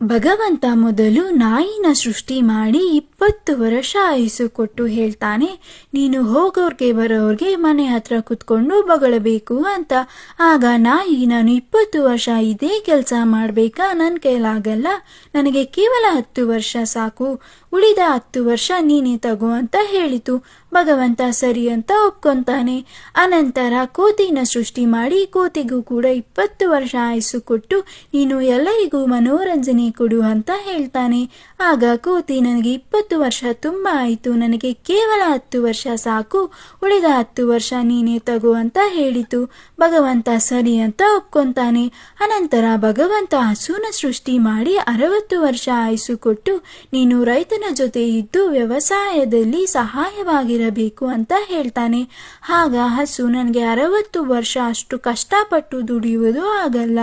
ಭಗವಂತ ಮೊದಲು ನಾಯಿನ ಸೃಷ್ಟಿ ಮಾಡಿ 20 ವರ್ಷ ಆಯುಸ್ಸು ಕೊಟ್ಟು ಹೇಳ್ತಾನೆ, ನೀನು ಹೋಗೋರ್ಗೆ ಬರೋರ್ಗೆ ಮನೆ ಹತ್ರ ಕುತ್ಕೊಂಡು ಬಗಳಬೇಕು ಅಂತ. ಆಗ ನಾಯಿ, ನಾನು 20 ವರ್ಷ ಇದೇ ಕೆಲಸ ಮಾಡಬೇಕಾ? ನನ್ನ ಕೈಲಾಗಲ್ಲ, ನನಗೆ ಕೇವಲ 10 ವರ್ಷ ಸಾಕು, ಉಳಿದ 10 ವರ್ಷ ನೀನೇ ತಗೋ ಅಂತ ಹೇಳಿತು. ಭಗವಂತ ಸರಿ ಅಂತ ಒಪ್ಕೊಂತಾನೆ. ಅನಂತರ ಕೋತಿನ ಸೃಷ್ಟಿ ಮಾಡಿ ಕೋತಿಗೂ ಕೂಡ 20 ವರ್ಷ ಆಯುಸ್ಸು ಕೊಟ್ಟು ನೀನು ಎಲ್ಲರಿಗೂ ಮನೋರಂಜನೆ ಕೊಡು ಅಂತ ಹೇಳ್ತಾನೆ. ಆಗ ಕೋತಿ, ನನಗೆ 20 ವರ್ಷ ತುಂಬಾ ಆಯಿತು, ನನಗೆ ಕೇವಲ 10 ವರ್ಷ ಸಾಕು, ಉಳಿದ 10 ವರ್ಷ ನೀನೇ ತಗೋ ಅಂತ ಹೇಳಿತು. ಭಗವಂತ ಸರಿ ಅಂತ ಒಪ್ಕೊಂತಾನೆ. ಅನಂತರ ಭಗವಂತ ಹಸುನ ಸೃಷ್ಟಿ ಮಾಡಿ 60 ವರ್ಷ ಆಯುಸ್ಸು ಕೊಟ್ಟು ನೀನು ರೈತನ ಜೊತೆ ಇದ್ದು ವ್ಯವಸಾಯದಲ್ಲಿ ಸಹಾಯವಾಗಿರಬೇಕು ಅಂತ ಹೇಳ್ತಾನೆ. ಆಗ ಹಸು, ನನಗೆ 60 ವರ್ಷ ಅಷ್ಟು ಕಷ್ಟಪಟ್ಟು ದುಡಿಯುವುದು ಆಗಲ್ಲ,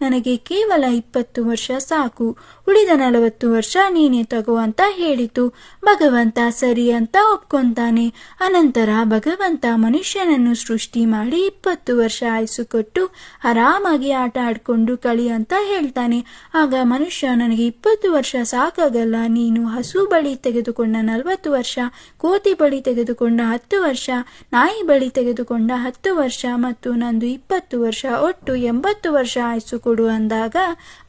ನನಗೆ ಕೇವಲ 20 ವರ್ಷ ಸಾಕು, ಉಳಿದ 40 ವರ್ಷ ನೀನೇ ತಗೋ ಅಂತ ಹೇಳಿತು. ಭಗವಂತ ಸರಿ ಅಂತ ಒಪ್ಕೊಂತಾನೆ. ಅನಂತರ ಭಗವಂತ ಮನುಷ್ಯನನ್ನು ಸೃಷ್ಟಿ ಮಾಡಿ 20 ವರ್ಷ ಆಯುಸ್ಸು ಕೊಟ್ಟು ಆರಾಮಾಗಿ ಆಟ ಆಡ್ಕೊಂಡು ಕಳಿ ಅಂತ ಹೇಳ್ತಾನೆ. ಆಗ ಮನುಷ್ಯ, ನನಗೆ 20 ವರ್ಷ ಸಾಕಾಗಲ್ಲ, ನೀನು ಹಸು ಬಳಿ ತೆಗೆದುಕೊಂಡ 40 ವರ್ಷ, ಕೋತಿ ಬಳಿ ತೆಗೆದುಕೊಂಡ 10 ವರ್ಷ, ನಾಯಿ ಬಳಿ ತೆಗೆದುಕೊಂಡ 10 ವರ್ಷ ಮತ್ತು ನಂದು 20 ವರ್ಷ, ಒಟ್ಟು 80 ವರ್ಷ ಆಯುಸ್ಸು ಕೊಡು ಅಂದಾಗ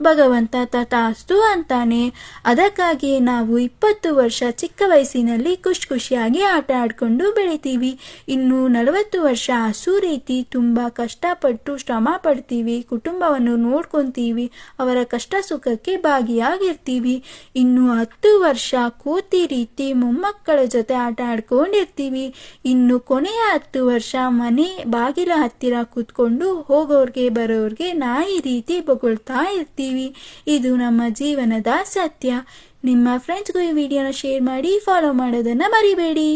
ಭಗವಂತ ತಥಾಸ್ತು ಅಂತಾನೆ. ಅದಕ್ಕಾಗಿ ನಾವು 20 ವರ್ಷ ಚಿಕ್ಕ ವಯಸ್ಸಿನಲ್ಲಿ ಖುಷಿಯಾಗಿ ಆಟ ಆಡ್ಕೊಂಡು ಬೆಳಿತೀವಿ. ಇನ್ನು 40 ವರ್ಷ ಹಸು ರೀತಿ ತುಂಬಾ ಕಷ್ಟಪಟ್ಟು ಶ್ರಮ ಪಡ್ತೀವಿ, ಕುಟುಂಬವನ್ನು ನೋಡ್ಕೊಂತೀವಿ, ಅವರ ಕಷ್ಟ ಸುಖಕ್ಕೆ ಭಾಗಿಯಾಗಿರ್ತೀವಿ. ಇನ್ನು 10 ವರ್ಷ ಕೋತಿ ರೀತಿ ಮೊಮ್ಮಕ್ಕಳ ಜೊತೆ ಆಟ ಆಡ್ಕೊಂಡಿರ್ತೀವಿ. ಇನ್ನು ಕೊನೆಯ 10 ವರ್ಷ ಮನೆ ಬಾಗಿಲ ಹತ್ತಿರ ಕೂತ್ಕೊಂಡು ಹೋಗೋರ್ಗೆ ಬರೋರ್ಗೆ ನಾಯಿ ರೀತಿ ಬೊಗಳ್ತಾ ಇರ್ತೀವಿ. ಇದು ನಮ್ಮ ಜೀವನದ ಸತ್ಯ. ನಿಮ್ಮ ಫ್ರೆಂಡ್ಸ್ಗೂ ಈ ವಿಡಿಯೋನ ಶೇರ್ ಮಾಡಿ, ಫಾಲೋ ಮಾಡೋದನ್ನ ಮರಿಬೇಡಿ.